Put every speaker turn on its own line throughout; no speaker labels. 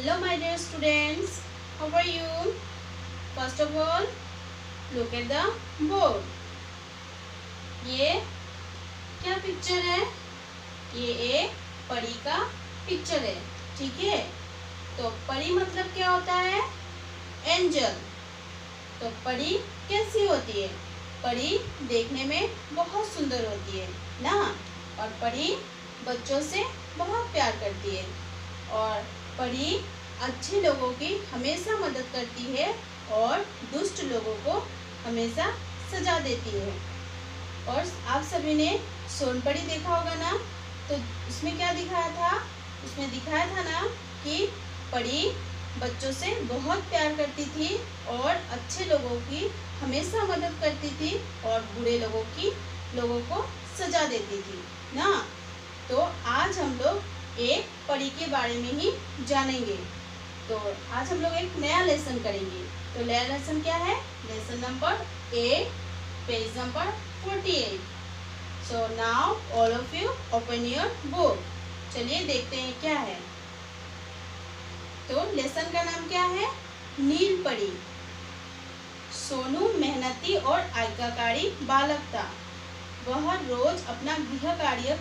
Hello my dear students, how are you? First of all, look at the board. ये क्या picture है? ये एक परी का पिक्चर है, ठीक है। तो परी मतलब क्या होता है? एंजल। तो परी कैसी होती है? परी देखने में बहुत सुंदर होती है ना, और परी बच्चों से बहुत प्यार करती है, और परी अच्छे लोगों की हमेशा मदद करती है और दुष्ट लोगों को हमेशा सजा देती है। और आप सभी ने सोनपरी देखा होगा ना, तो उसमें क्या दिखाया था? उसमें दिखाया था ना कि परी बच्चों से बहुत प्यार करती थी और अच्छे लोगों की हमेशा मदद करती थी और बुरे लोगों को सजा देती थी ना। तो आज हम लोग एक परी के बारे में ही जानेंगे। तो आज हम लोग एक नया लेसन करेंगे। तो नया लेसन क्या है? Lesson number 8, page number 48। So now all of you open your book. चलिए देखते हैं क्या है। तो लेसन का नाम क्या है? नील परी। सोनू मेहनती और आज्ञाकारी बालक था। वह रोज अपना गृह कार्य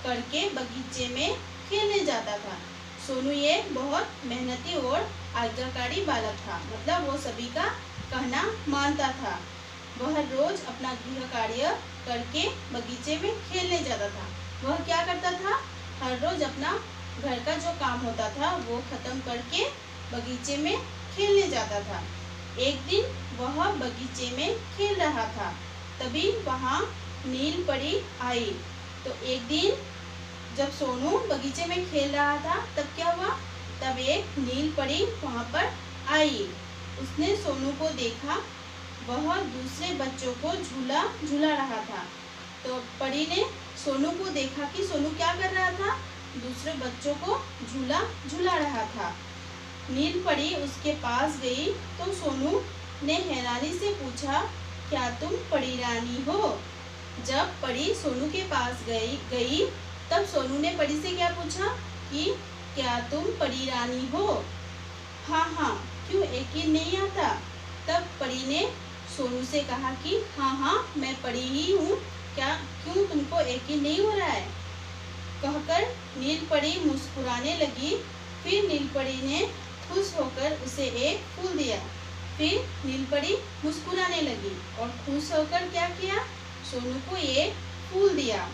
करके बगीचे में खेलने जाता था। सोनू ये बहुत मेहनती और आज्ञाकारी बालक था, मतलब वो सभी का कहना मानता था। वह रोज अपना गृह कार्य करके बगीचे में खेलने जाता था। वह क्या करता था? हर रोज अपना घर का जो काम होता था वो खत्म करके बगीचे में खेलने जाता था। एक दिन वह बगीचे में खेल रहा था, तभी वहाँ नील परी आई। तो एक दिन जब सोनू बगीचे में खेल रहा था, तब क्या हुआ? तब एक नील परी वहाँ पर आई। उसने सोनू को देखा, वह दूसरे बच्चों को झूला झूला रहा था। तो परी ने सोनू को देखा कि सोनू क्या कर रहा था? दूसरे बच्चों को झूला झूला रहा था। नील परी उसके पास गई तो सोनू ने हैरानी से पूछा, क्या तुम परी रानी हो? जब परी सोनू के पास गई तब सोनू ने परी से क्या पूछा कि क्या तुम परी रानी हो? हाँ हाँ, क्यों यकीन नहीं आता? तब परी ने सोनू से कहा कि हाँ हाँ, मैं परी ही हूँ, क्या क्यों तुमको यकीन नहीं हो रहा है? कहकर नील परी मुस्कुराने लगी। फिर नील परी ने खुश होकर उसे एक फूल दिया। फिर नील परी मुस्कुराने लगी और खुश होकर क्या किया? सोनू को एक फूल दिया।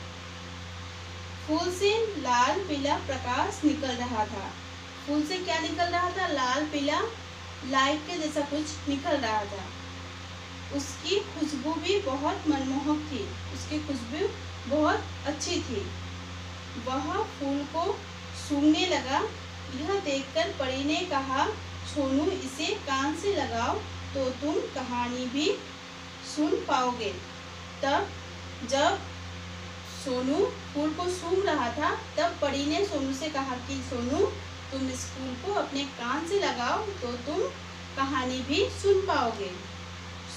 फूल से लाल पीला प्रकाश निकल रहा था। फूल से क्या निकल रहा था? लाल पीला, लाइट के जैसा कुछ निकल रहा था। उसकी खुशबू भी बहुत मनमोहक थी। उसकी खुशबू बहुत अच्छी थी। वह फूल को सूंघने लगा। यह देखकर परी ने कहा, सोनू, इसे कान से लगाओ तो तुम कहानी भी सुन पाओगे। तब जब सोनू फूल को सूंघ रहा था, तब परी ने सोनू से कहा कि सोनू, तुम इस फूल को अपने कान से लगाओ तो तुम कहानी भी सुन पाओगे।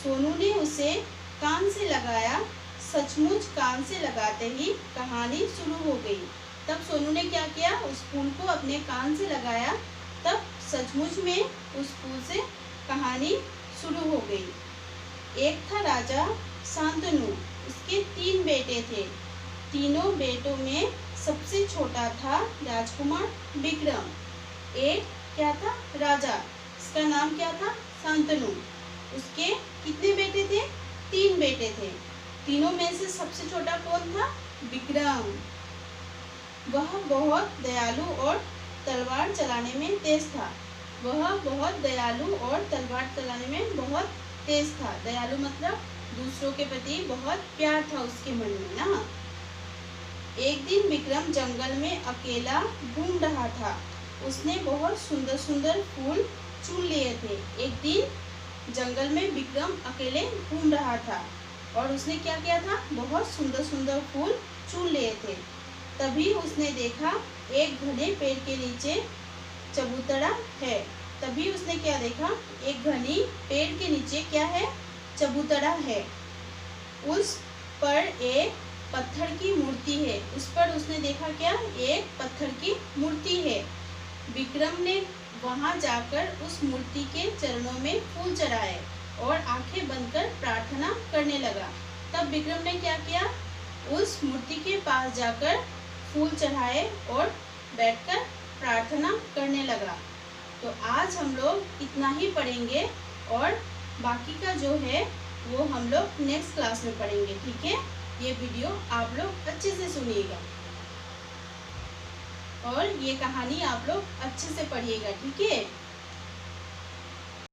सोनू ने उसे कान से लगाया। सचमुच कान से लगाते ही कहानी शुरू हो गई। तब सोनू ने क्या किया? उस फूल को अपने कान से लगाया, तब सचमुच में उस फूल से कहानी शुरू हो गई। एक था राजा शांतनु। उसके 3 बेटे थे। तीनों बेटों में सबसे छोटा था राजकुमार विक्रम। एक क्या था? राजा, इसका नाम क्या था? शांतनु। उसके कितने बेटे थे? 3 बेटे थे। तीनों में से सबसे छोटा कौन था? विक्रम। वह बहुत दयालु और तलवार चलाने में तेज था। दयालु मतलब दूसरों के प्रति बहुत प्यार था उसके मन में ना। एक दिन विक्रम जंगल में अकेला घूम रहा था। उसने बहुत सुंदर सुंदर फूल चुन लिए थे। एक दिन जंगल में विक्रम अकेले घूम रहा था और उसने क्या किया था? बहुत सुंदर सुंदर फूल चुन लिए थे। तभी उसने देखा एक घने पेड़ के नीचे चबूतरा है। तभी उसने क्या देखा? एक घनी पेड़ के नीचे क्या है? चबूतरा है। उस पर एक पत्थर की मूर्ति है। उस पर उसने देखा क्या? एक पत्थर की मूर्ति है। विक्रम ने वहां जाकर उस मूर्ति के चरणों में फूल चढ़ाए और आंखें बंद कर प्रार्थना करने लगा। तब विक्रम ने क्या किया, उस मूर्ति के पास जाकर फूल चढ़ाए और बैठकर प्रार्थना करने लगा। तो आज हम लोग इतना ही पढ़ेंगे और बाकी का जो है वो हम लोग नेक्स्ट क्लास में पढ़ेंगे। ठीक है, ये वीडियो आप लोग अच्छे से सुनिएगा और ये कहानी आप लोग अच्छे से पढ़िएगा। ठीक है।